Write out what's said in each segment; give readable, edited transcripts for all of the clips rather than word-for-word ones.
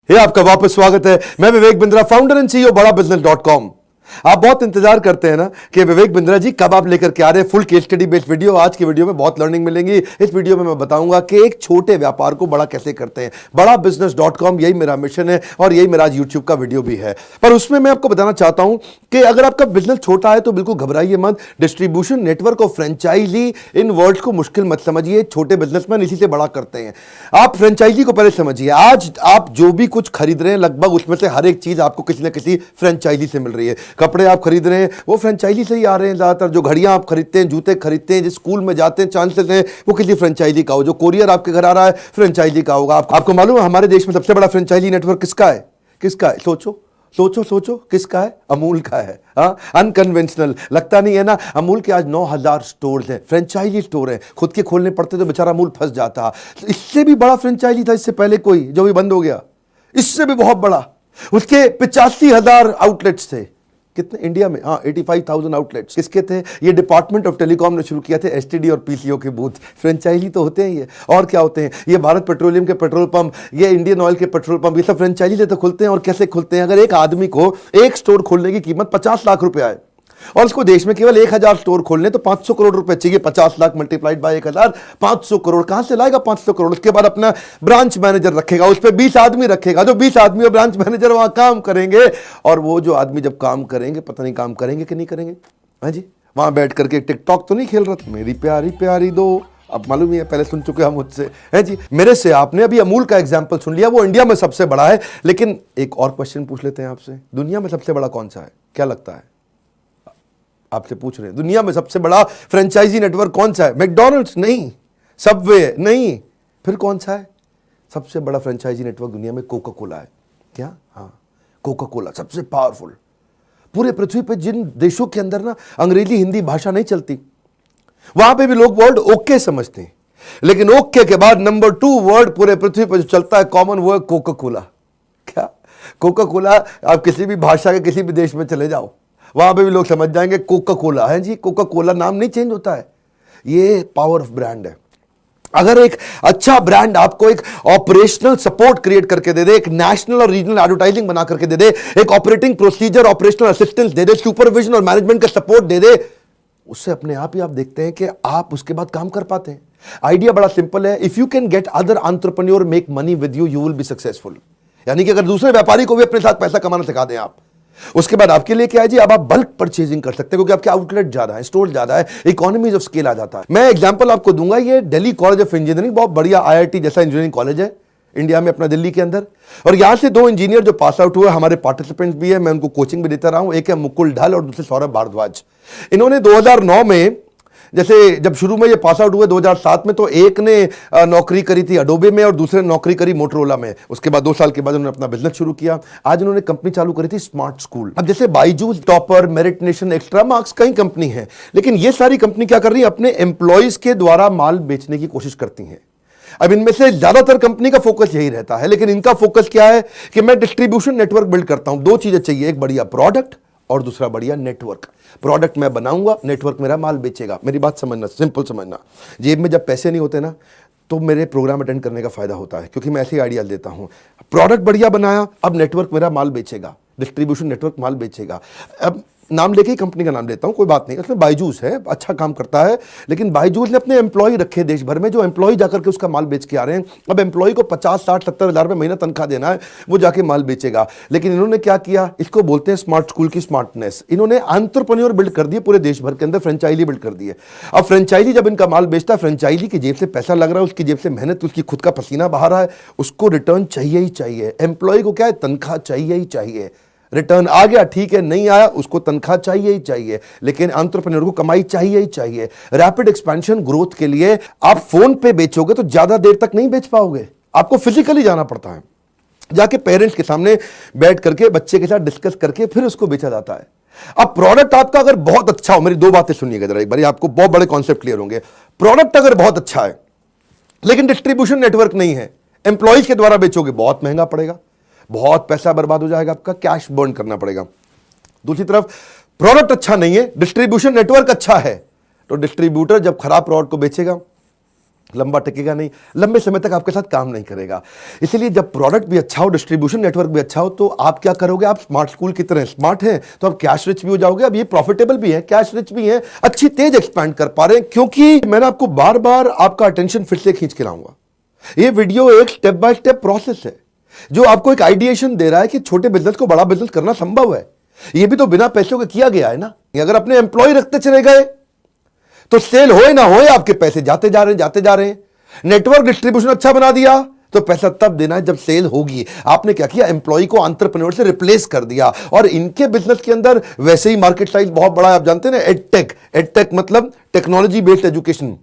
हे आपका वापस स्वागत है। मैं Vivek Bindra, founder and CEO बड़ा बिजनेस.com। आप बहुत इंतजार करते हैं ना कि विवेक बिंद्रा जी कब आप लेकर के आ रहे हैं full case study based video. आज की वीडियो में बहुत लर्निंग मिलेंगी। इस वीडियो में मैं बताऊंगा कि एक छोटे व्यापार को बड़ा कैसे करते हैं। बड़ा बिजनेस.com, यही मेरा मिशन है और यही मेरा आज यूट्यूब का वीडियो भी है। पर उसमें मैं आपको बताना चाहता हूं कि अगर आपका बिजनेस छोटा है तो बिल्कुल घबराइए मत। डिस्ट्रीब्यूशन नेटवर्क और फ्रेंचाइजी, इन वर्ड्स को मुश्किल मत समझिए। छोटे बिजनेसमैन इसी से बड़ा करते हैं। आप फ्रेंचाइजी को पहले समझिए। आज आप जो भी कुछ खरीद रहे हैं लगभग उसमें से हर एक चीज आपको किसी न किसी फ्रेंचाइजी से मिल रही है। कपड़े आप खरीद रहे हैं वो फ्रेंचाइजी से ही आ रहे हैं ज्यादातर। जो घड़ियां आप खरीदते हैं, जूते खरीदते हैं, जिस स्कूल में जाते हैं, चांसेस हैं वो किसी फ्रेंचाइजी का हो। जो कोरियर आपके घर आ रहा है फ्रेंचाइजी का होगा। आपको मालूम है हमारे देश में सबसे बड़ा फ्रेंचाइजी नेटवर्क किसका है? किसका है? सोचो सोचो सोचो, किसका है? अमूल का है। अनकन्वेंशनल लगता नहीं है ना? अमूल के आज 9,000 स्टोर हैं, फ्रेंचाइजी स्टोर हैं। खुद के खोलने पड़ते तो बेचारा अमूल फंस जाता। इससे भी बड़ा फ्रेंचाइजी था इससे पहले कोई, जो भी बंद हो गया। इससे भी बहुत बड़ा, उसके 85,000 आउटलेट्स थे। कितने इंडिया में? 85,000 आउटलेट्स। किसके थे? ये डिपार्टमेंट ऑफ टेलीकॉम ने शुरू किया थे। एसटीडी और पीसीओ के बूथ फ्रेंचाइजी तो होते हैं ये। और क्या होते हैं? ये भारत पेट्रोलियम के पेट्रोल पंप, ये इंडियन ऑयल के पेट्रोल पंप, ये सब फ्रेंचाइजी से तो खुलते हैं। और कैसे खुलते हैं? अगर एक आदमी को एक स्टोर खोलने की कीमत 50 लाख रुपया है और उसको देश में केवल 1,000 स्टोर खोलने तो 500 करोड़ रुपए चाहिए। 50 लाख मल्टीप्लाइड बाय 1,000, 500 करोड़। कहां से लाएगा 500 करोड़? उसके बाद अपना ब्रांच मैनेजर रखेगा, उस पर 20 आदमी रखेगा। जो 20 आदमी और ब्रांच मैनेजर वहां काम करेंगे। और वो जो आदमी जब काम करेंगे, पता नहीं काम करेंगे कि नहीं करेंगे। हाँ जी, वहां बैठ करके टिकटॉक तो नहीं खेल रहा था, मेरी प्यारी प्यारी दो। अब मालूम ही है, पहले सुन चुके हम मुझसे, है जी, मेरे से। आपने अभी अमूल का एग्जांपल सुन लिया, वो इंडिया में सबसे बड़ा है। लेकिन एक और क्वेश्चन पूछ लेते हैं आपसे, दुनिया में सबसे बड़ा कौन सा है? क्या लगता है? आपसे पूछ रहे हैं दुनिया में सबसे बड़ा फ्रेंचाइजी नेटवर्क कौन सा है? मैकडॉनल्ड्स नहीं, सबवे नहीं, फिर कौन सा है? सबसे बड़ा फ्रेंचाइजी नेटवर्क दुनिया में कोका कोला है। क्या? हाँ, कोका कोला सबसे पावरफुल। पूरे पृथ्वी पे जिन देशों के अंदर ना अंग्रेजी हिंदी भाषा नहीं चलती, वहां पे भी लोग वर्ड ओके समझते हैं। लेकिन ओके के बाद नंबर 2 वर्ड पूरे पृथ्वी पर जो चलता है कॉमन, वो है कोका कोला। क्या? Coca Cola. आप किसी भी भाषा के किसी भी देश में चले जाओ, वहां पे भी लोग समझ जाएंगे कोका कोला है जी। कोका कोला नाम नहीं चेंज होता है, ये पावर ऑफ ब्रांड है। अगर एक अच्छा ब्रांड आपको एक ऑपरेशनल सपोर्ट क्रिएट करके दे दे, एक नेशनल और रीजनल एडवर्टाइजिंग बना करके दे दे, एक ऑपरेटिंग प्रोसीजर, ऑपरेशनल असिस्टेंस दे दे, सुपरविजन और मैनेजमेंट का सपोर्ट दे दे, उससे अपने आप ही आप देखते हैं कि आप उसके बाद काम कर पाते हैं। आइडिया बड़ा सिंपल है। If you can get other entrepreneur make money with you, you will be successful. यानी कि अगर दूसरे व्यापारी को भी अपने साथ पैसा कमाना सिखा दें आप, उसके बाद आपके लिए क्या है जी? अब आप बल्क परचेजिंग कर सकते हैं क्योंकि आपके आउटलेट ज्यादा है, स्टोर ज्यादा है, इकोनॉमीज ऑफ स्केल आ जाता है। मैं एग्जांपल आपको दूंगा, ये दिल्ली कॉलेज ऑफ इंजीनियरिंग, बहुत बढ़िया आईआईटी जैसा इंजीनियरिंग कॉलेज है इंडिया में, अपना दिल्ली के अंदर। और यहां से 2 इंजीनियर जो पास आउट हुए, हमारे पार्टिसिपेंट्स भी है, मैं उनको कोचिंग भी देता रहा हूं। एक है मुकुल ढाल और दूसरे सौरभ भारद्वाज। इन्होंने 2009 में, जैसे जब शुरू में ये पास आउट हुए 2007 में, तो एक ने नौकरी करी थी अडोबे में और दूसरे ने नौकरी करी मोटरोला में। उसके बाद 2 साल के बाद उन्होंने अपना बिजनेस शुरू किया। आज उन्होंने कंपनी चालू करी थी स्मार्ट स्कूल। अब जैसे Byju's, topper, merit nation, extra marks, कई कंपनी है। लेकिन ये सारी कंपनी क्या कर रही है? अपने एम्प्लॉयज के द्वारा माल बेचने की कोशिश करती हैं। अब इनमें से ज्यादातर कंपनी का फोकस यही रहता है, लेकिन इनका फोकस क्या है कि मैं डिस्ट्रीब्यूशन नेटवर्क बिल्ड करता हूं। 2 चीजें चाहिए, एक बढ़िया प्रोडक्ट और दूसरा बढ़िया नेटवर्क। प्रोडक्ट मैं बनाऊंगा, नेटवर्क मेरा माल बेचेगा। मेरी बात समझना, सिंपल समझना। जेब में जब पैसे नहीं होते ना, तो मेरे प्रोग्राम अटेंड करने का फायदा होता है, क्योंकि मैं ऐसे आइडिया देता हूं। प्रोडक्ट बढ़िया बनाया, अब नेटवर्क मेरा माल बेचेगा, डिस्ट्रीब्यूशन नेटवर्क माल बेचेगा। अब नाम लेके ही कंपनी का नाम लेता हूं, कोई बात नहीं। उसमें बायजूस है, अच्छा काम करता है, लेकिन बायजूस ने अपने एम्प्लॉय रखे देश भर में, जो एम्प्लॉय जाकर के उसका माल बेच के आ रहे हैं। अब एम्प्लॉय को 50, 60, 70 हज़ार रुपये महीना तनख्वाह देना है, वो जाके माल बेचेगा। लेकिन इन्होंने क्या किया? इसको बोलते हैं स्मार्ट स्कूल की स्मार्टनेस। इन्होंने एंटरप्रेन्योर बिल्ड कर दिए पूरे देश भर के अंदर, फ्रेंचाइजी बिल्ड कर दी है। अब फ्रेंचाइजी जब इनका माल बेचता है, फ्रेंचाइजी की जेब से पैसा लग रहा है, उसकी जेब से मेहनत, उसकी खुद का पसीना बहा रहा है, उसको रिटर्न चाहिए ही चाहिए। एम्प्लॉय को क्या है? तनख्वाह चाहिए ही चाहिए। रिटर्न आ गया ठीक है, नहीं आया उसको तनख्वाह चाहिए ही चाहिए। लेकिन एंटरप्रेन्योर को कमाई चाहिए ही चाहिए। रैपिड एक्सपेंशन ग्रोथ के लिए आप फोन पे बेचोगे तो ज्यादा देर तक नहीं बेच पाओगे, आपको फिजिकली जाना पड़ता है। जाके पेरेंट्स के सामने बैठ करके बच्चे के साथ डिस्कस करके फिर उसको बेचा जाता है। अब प्रोडक्ट आपका अगर बहुत अच्छा हो, मेरी 2 बातें सुनिएगा जरा एक बार, आपको बहुत बड़े कॉन्सेप्ट क्लियर होंगे। प्रोडक्ट अगर बहुत अच्छा है लेकिन डिस्ट्रीब्यूशन नेटवर्क नहीं है, एम्प्लॉयज के द्वारा बेचोगे, बहुत महंगा पड़ेगा, बहुत पैसा बर्बाद हो जाएगा, आपका कैश बर्न करना पड़ेगा। दूसरी तरफ प्रोडक्ट अच्छा नहीं है, डिस्ट्रीब्यूशन नेटवर्क अच्छा है, तो डिस्ट्रीब्यूटर जब खराब प्रोडक्ट को बेचेगा लंबा टिकेगा नहीं, लंबे समय तक आपके साथ काम नहीं करेगा। इसलिए जब प्रोडक्ट भी अच्छा हो, डिस्ट्रीब्यूशन नेटवर्क भी अच्छा हो, तो आप क्या करोगे, आप स्मार्ट स्कूल की तरह स्मार्ट हैं तो आप कैश रिच भी हो जाओगे। अब ये प्रॉफिटेबल भी है, कैश रिच भी है, अच्छी तेज एक्सपैंड कर पा रहे हैं, क्योंकि मैंने आपको बार बार आपका अटेंशन फिर से खींच के लाऊंगा। ये वीडियो एक स्टेप बाय स्टेप प्रोसेस है जो आपको एक आइडिएशन दे रहा है कि छोटे बिजनेस को बड़ा बिजनेस करना संभव है। ये भी तो बिना पैसों के किया गया है ना। अगर अपने एम्प्लॉय रखते चले गए तो सेल होए ना होए आपके पैसे जाते जा रहे हैं। नेटवर्क डिस्ट्रीब्यूशन अच्छा बना दिया तो पैसा तब देना है जब सेल होगी। आपने क्या किया, एम्प्लॉय को एंटरप्रेन्योर से रिप्लेस कर दिया। और इनके बिजनेस के अंदर वैसे ही मार्केट साइज बहुत बड़ा है, आप जानते हैं ना। एडटेक मतलब टेक्नोलॉजी बेस्ड एजुकेशन।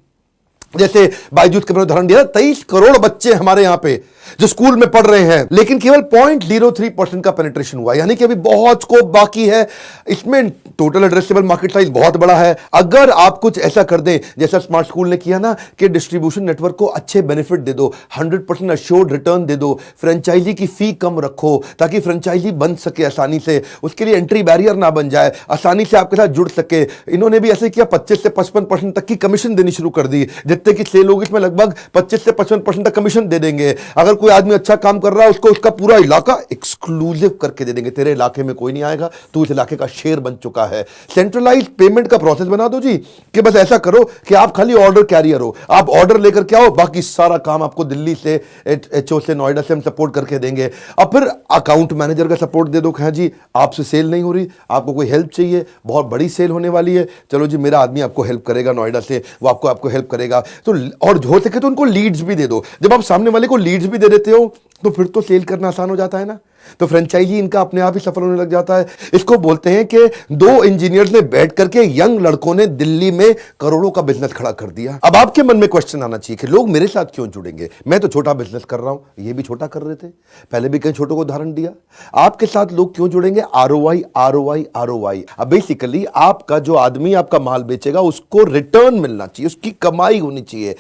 जैसे बायजूस का मैंने उदाहरण दिया, 23 करोड़ बच्चे हमारे यहां पे जो स्कूल में पढ़ रहे हैं, लेकिन केवल 0.03% का पेनिट्रेशन हुआ, यानी कि अभी बहुत स्कोप बाकी है। इसमें टोटल एड्रेसेबल मार्केट साइज बहुत बड़ा है। अगर आप कुछ ऐसा कर दें जैसा स्मार्ट स्कूल ने किया ना, कि डिस्ट्रीब्यूशन नेटवर्क को अच्छे बेनिफिट दे दो, 100% अश्योर्ड रिटर्न दे दो, फ्रेंचाइजी की फी कम रखो ताकि फ्रेंचाइजी बन सके आसानी से, उसके लिए एंट्री बैरियर ना बन जाए, आसानी से आपके साथ जुड़ सके। इन्होंने भी ऐसे किया, 25 से 55% तक की कमीशन देनी शुरू कर दी। जितने की सेल होगी इसमें लगभग 25 से 55% तक कमीशन दे देंगे। अगर कोई आदमी अच्छा काम कर रहा है उसको उसका पूरा इलाका एक्सक्लूसिव करके दे देंगे, तेरे इलाके में कोई नहीं आएगा, तू इस इलाके का शेर बन चुका है। सेंट्रलाइज्ड पेमेंट का प्रोसेस बना दो जी, कि बस ऐसा करो कि आप खाली ऑर्डर कैरियर हो, आप ऑर्डर लेकर के आओ, बाकी सारा काम आपको दिल्ली से, एचओ से, नोएडा से हम सपोर्ट करके देंगे। अब फिर अकाउंट मैनेजर का सपोर्ट दे दो, हाँ जी आपसे सेल नहीं हो रही, आपको कोई हेल्प चाहिए, बहुत बड़ी सेल होने वाली है, चलो जी मेरा आदमी आपको हेल्प करेगा नोएडा से, वो आपको हेल्प करेगा। तो और हो सके तो उनको लीड्स भी दे दो। जब आप सामने वाले को लीड्स भी दे देते हो तो फिर तो सेल करना आसान हो जाता है ना। तो फ्रेंचाइजी इनका अपने आप ही सफल होने लग जाता है। इसको बोलते हैं कि 2 इंजीनियर्स ने बैठ करके यंग लड़कों ने दिल्ली में करोड़ों का बिजनेस खड़ा कर दिया। अब आपके मन में क्वेश्चन आना चाहिए कि लोग मेरे साथ क्यों जुड़ेंगे, मैं तो छोटा बिजनेस कर रहा हूं, ये भी छोटा कर रहे थे, पहले भी कई छोटों को उदाहरण दिया। आपके साथ लोग क्यों जुड़ेंगे? ROI ROI ROI. अब बेसिकली आपका जो आदमी आपका माल बेचेगा उसको रिटर्न मिलना चाहिए, उसकी कमाई होनी चाहिए।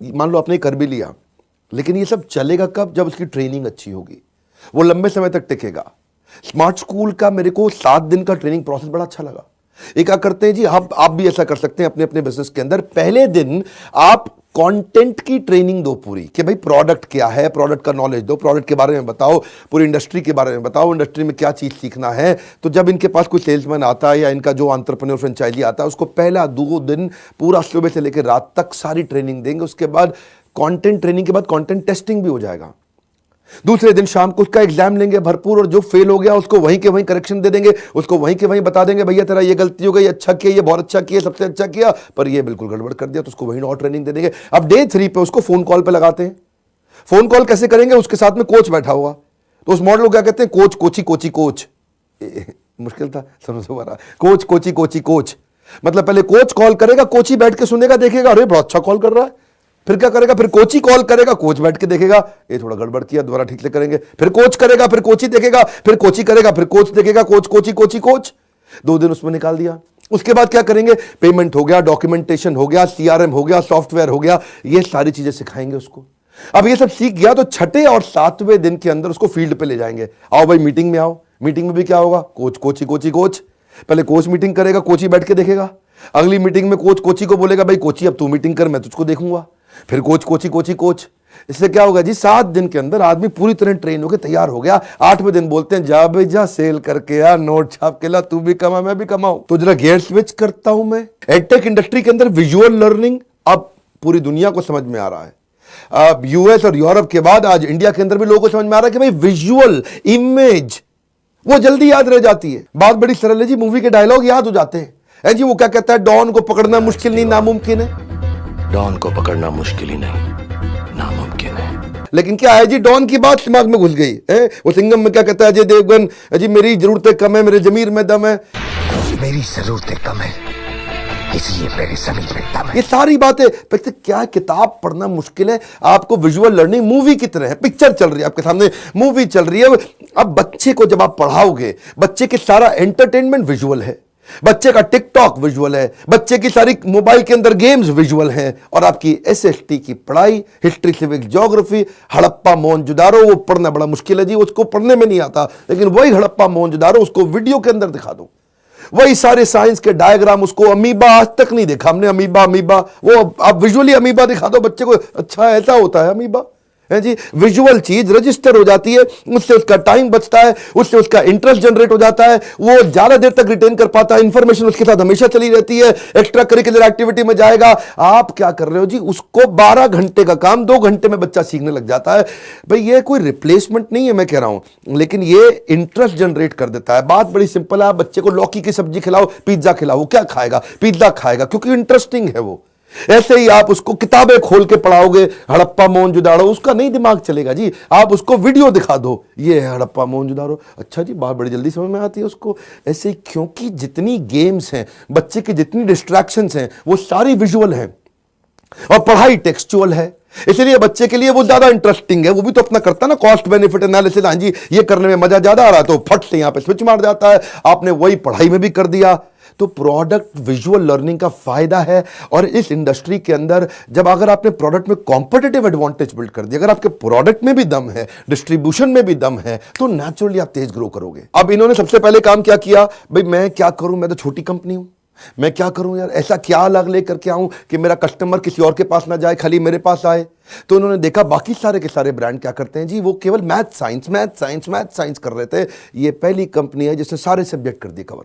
मान लो आपने कर भी लिया, लेकिन ये सब चलेगा कब? जब उसकी ट्रेनिंग अच्छी होगी, वो लंबे समय तक टिकेगा। स्मार्ट स्कूल का मेरे को 7 दिन का ट्रेनिंग प्रोसेस बड़ा अच्छा लगा। एक क्या करते हैं जी, आप भी ऐसा कर सकते हैं अपने अपने बिजनेस के अंदर। पहले दिन आप कंटेंट की ट्रेनिंग दो पूरी, कि भाई प्रोडक्ट क्या है, प्रोडक्ट का नॉलेज दो, प्रोडक्ट के बारे में बताओ, पूरी इंडस्ट्री के बारे में बताओ, इंडस्ट्री में क्या चीज सीखना है। तो जब इनके पास कोई सेल्समैन आता है या इनका जो एंटरप्रेन्योर फ्रेंचाइजी आता है, उसको पहला 2 दिन पूरा सुबह से लेकर रात तक सारी ट्रेनिंग देंगे। उसके बाद कंटेंट ट्रेनिंग के बाद कंटेंट टेस्टिंग भी हो जाएगा। दूसरे दिन शाम को उसका एग्जाम लेंगे भरपूर, और जो फेल हो गया उसको वहीं के वहीं करेक्शन दे देंगे, उसको वहीं के वहीं बता देंगे भैया तेरा ये गलती हो गई, अच्छा किया, ये बहुत अच्छा किया, सबसे अच्छा किया, पर ये बिल्कुल गड़बड़ कर दिया, तो उसको वहीं और ट्रेनिंग दे देंगे। अब डे 3 पे उसको फोन कॉल पे लगाते हैं। फोन कॉल कैसे करेंगे? उसके साथ में कोच बैठा हुआ, तो उस मॉडल को क्या कहते हैं? Coach Kochi Kochi coach. मुश्किल था, सुनो दोबारा, कोच कोची कोची कोच। मतलब पहले कोच कॉल करेगा, कोची बैठ के सुनेगा, देखेगा अरे बहुत अच्छा कॉल कर रहा है, फिर क्या करेगा? फिर कोची कॉल करेगा, कोच बैठ के देखेगा ये थोड़ा गड़बड़ किया, दोबारा ठीक से करेंगे, फिर कोच करेगा, फिर कोची देखेगा, फिर कोची करेगा, फिर कोच देखेगा, कोच कोची कोची कोच। 2 दिन उसमें निकाल दिया। उसके बाद क्या करेंगे? पेमेंट हो गया, डॉक्यूमेंटेशन हो गया, सीआरएम हो गया, सॉफ्टवेयर हो गया, ये सारी चीजें सिखाएंगे उसको। अब ये सब सीख गया तो 6ठे और 7वें दिन के अंदर उसको फील्ड पे ले जाएंगे। आओ भाई मीटिंग में आओ। मीटिंग में भी क्या होगा? Coach Kochi Kochi coach. पहले कोच मीटिंग करेगा, कोची बैठ के देखेगा। अगली मीटिंग में कोच कोची को बोलेगा भाई कोची अब तू मीटिंग कर, मैं तुझको देखूंगा। फिर कोच कोची कोची कोच। इससे क्या होगा जी? 7 दिन के अंदर आदमी पूरी तरह ट्रेन होकर तैयार हो गया। 8वें दिन बोलते हैं जा भाई जा, सेल करके आ, नोट छाप के ला, तू भी कमा मैं भी कमाऊं। तो जरा गियर स्विच करता हूं मैं। एडटेक इंडस्ट्री के अंदर विजुअल लर्निंग अब पूरी दुनिया को समझ में आ रहा है। अब यूएस और यूरोप के बाद आज इंडिया के अंदर भी लोगों को समझ में आ रहा है कि भाई विजुअल इमेज वो जल्दी याद रह जाती है। बात बड़ी सरल है जी, मूवी के डायलॉग याद हो जाते हैं। जी वो क्या कहता है? डॉन को पकड़ना मुश्किल नहीं नामुमकिन है। डॉन को पकड़ना मुश्किल ही नहीं नामुमकिन है। लेकिन क्या है जी, डॉन की बात दिमाग में घुस गई है। वो सिंघम में क्या कहता है अजय देवगन? जी मेरी जरूरतें कम है, मेरे जमीर में दम है। मेरी जरूरतें कम है इसलिए मेरे जमीर में दम है। ये सारी बातें क्या, किताब पढ़ना मुश्किल है, आपको विजुअल लर्निंग मूवी की तरह है। पिक्चर चल रही है आपके सामने, मूवी चल रही है। अब बच्चे को जब आप पढ़ाओगे, बच्चे के सारा एंटरटेनमेंट विजुअल है, बच्चे का टिकटॉक विजुअल है, बच्चे की सारी मोबाइल के अंदर गेम्स विजुअल हैं, और आपकी एसएसटी की पढ़ाई, history civic geography, Harappa Mohenjodaro, वो पढ़ना बड़ा मुश्किल है जी, उसको पढ़ने में नहीं आता, लेकिन वही हड़प्पा मोहनजोदारो उसको वीडियो के अंदर दिखा दो, वही सारे साइंस के डायग्राम, उसको अमीबा आज तक नहीं देखा हमने, अमीबा वो आप विजुअली अमीबा दिखा दो बच्चे को, अच्छा ऐसा होता है अमीबा है जी। विजुअल चीज रजिस्टर हो जाती है, उससे उसका टाइम बचता है, उससे उसका इंटरेस्ट जनरेट हो जाता है, वो ज्यादा देर तक रिटेन कर पाता है, इंफॉर्मेशन उसके साथ हमेशा चली रहती है, एक्स्ट्रा करिकुलर एक्टिविटी में जाएगा। आप क्या कर रहे हो जी, उसको 12 घंटे का काम 2 घंटे में बच्चा सीखने लग जाता है। भाई ये कोई रिप्लेसमेंट नहीं है मैं कह रहा हूं, लेकिन ये इंटरेस्ट जनरेट कर देता है। बात बड़ी सिंपल है, आप बच्चे को लौकी की सब्जी खिलाओ, पिज्जा खिलाओ, क्या खाएगा? पिज्जा खाएगा, क्योंकि इंटरेस्टिंग है वो। ऐसे ही आप उसको किताबें खोल के पढ़ाओगे, हड़प्पा मोहनजोदाड़ो, उसका नहीं दिमाग चलेगा जी। आप उसको वीडियो दिखा दो, ये है हड़प्पा मोहनजोदाड़ो, अच्छा जी, बात बड़ी जल्दी समझ में आती है उसको। ऐसे ही क्योंकि जितनी गेम्स हैं, बच्चे की जितनी डिस्ट्रैक्शंस हैं, वो सारी विजुअल हैं और पढ़ाई टेक्सचुअल है, इसलिए बच्चे के लिए वो ज्यादा इंटरेस्टिंग है। वो भी तो अपना करता है ना कॉस्ट बेनिफिट एनालिसिस, हाँ जी ये करने में मजा ज्यादा आ रहा है तो फट से यहां पे स्विच मार जाता है। आपने वही पढ़ाई में भी कर दिया। तो प्रोडक्ट विजुअल लर्निंग का फायदा है। और इस इंडस्ट्री के अंदर जब अगर आपने प्रोडक्ट में कॉम्पिटिटिव एडवांटेज बिल्ड कर दिया, अगर आपके प्रोडक्ट में भी दम है, डिस्ट्रीब्यूशन में भी दम है, तो नेचुरली आप तेज ग्रो करोगे। अब इन्होंने सबसे पहले काम क्या किया, भाई मैं क्या करूं, मैं तो छोटी कंपनी हूं, मैं क्या करूं यार, ऐसा क्या अलग लेकर के आऊं कि मेरा कस्टमर किसी और के पास ना जाए, खाली मेरे पास आए। तो उन्होंने देखा बाकी सारे के सारे ब्रांड क्या करते हैं जी, वो केवल मैथ साइंस कर रहे थे। ये पहली कंपनी है जिसने सारे सब्जेक्ट कर दिए कवर।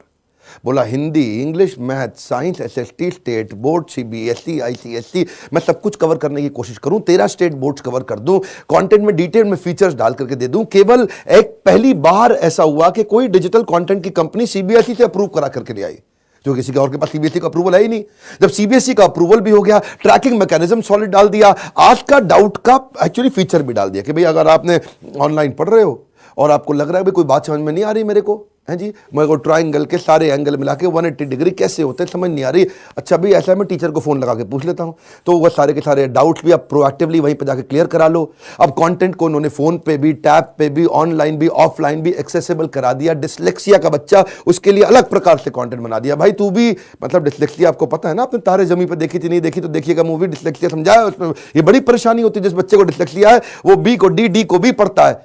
बोला Hindi, English, math, science, SST, state board, CBSE, ICSE, मैं सब कुछ कवर करने की कोशिश करूं, 13 स्टेट बोर्ड्स कवर कर दूं, कंटेंट में डिटेल में फीचर्स डाल करके दे दूं। केवल एक पहली बार ऐसा हुआ कि कोई डिजिटल कंटेंट की कंपनी सीबीएसई से अप्रूव करा करके ले आई, जो किसी और के पास सीबीएसई का अप्रूवल है ही नहीं। जब सीबीएसई का अप्रूवल भी हो गया, ट्रैकिंग मैकेनिज्म सॉलिड डाल दिया, आज का डाउट का एक्चुअली फीचर भी डाल दिया कि भाई अगर आपने ऑनलाइन पढ़ रहे हो और आपको लग रहा है भाई कोई बात समझ में नहीं आ रही मेरे को, है जी, मेरे को ट्राइंगल के सारे एंगल मिला के 180 डिग्री कैसे होते हैं समझ नहीं आ रही, अच्छा भाई ऐसा है मैं टीचर को फोन लगा के पूछ लेता हूं। तो वो सारे के सारे डाउट्स भी आप प्रोएक्टिवली वहीं पे जाके क्लियर करा लो। अब कंटेंट को उन्होंने फोन पे भी, टैब पे भी, ऑनलाइन भी, ऑफलाइन भी एक्सेसिबल करा दिया। डिसलेक्सिया का बच्चा, उसके लिए अलग प्रकार से कंटेंट बना दिया। भाई तू भी, मतलब डिसलेक्सिया आपको पता है ना, आपने तारे जमीन पे देखी थी, नहीं देखी तो देखिएगा मूवी, डिसलेक्सिया समझाया उसमें। ये बड़ी परेशानी होती है जिस बच्चे को डिसलेक्सिया है, वो बी को डी, डी को बी पढ़ता है।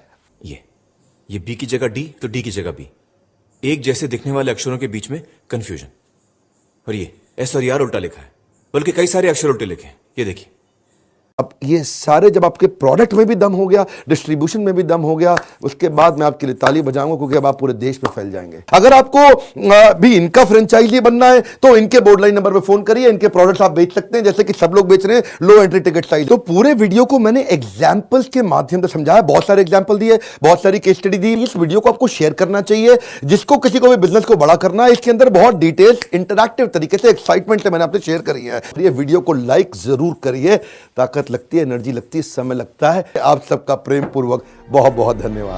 ये बी की जगह डी तो डी की जगह बी, एक जैसे दिखने वाले अक्षरों के बीच में कंफ्यूजन। और ये एस और आर उल्टा लिखा है, बल्कि कई सारे अक्षर उल्टे लिखे हैं, ये देखिए। अब ये सारे जब आपके प्रोडक्ट में भी दम हो गया, डिस्ट्रीब्यूशन में भी दम हो गया, उसके बाद मैं आपके लिए ताली बजाऊंगा, क्योंकि अब आप पूरे देश में फैल जाएंगे। अगर आपको भी इनका फ्रेंचाइजी बनना है तो इनके बोर्ड लाइन नंबर पे फोन करिए, इनके प्रोडक्ट्स आप बेच सकते हैं जैसे कि सब लोग बेच रहे हैं, लो एंट्री टिकट साइज। तो पूरे वीडियो को मैंने एग्जाम्पल्स के माध्यम से समझाया, बहुत सारे एग्जाम्पल दिए, बहुत सारी केस स्टडी दी। इस वीडियो को आपको शेयर करना चाहिए, जिसको किसी को भी बिजनेस को बड़ा करना है। इसके अंदर बहुत डिटेल्स, इंटरैक्टिव तरीके से, एक्साइटमेंट से मैंने आपसे शेयर करी है। ये वीडियो को लाइक जरूर करिए, ताकत लगती है, एनर्जी लगती है, समय लगता है। आप सबका प्रेम पूर्वक बहुत बहुत धन्यवाद।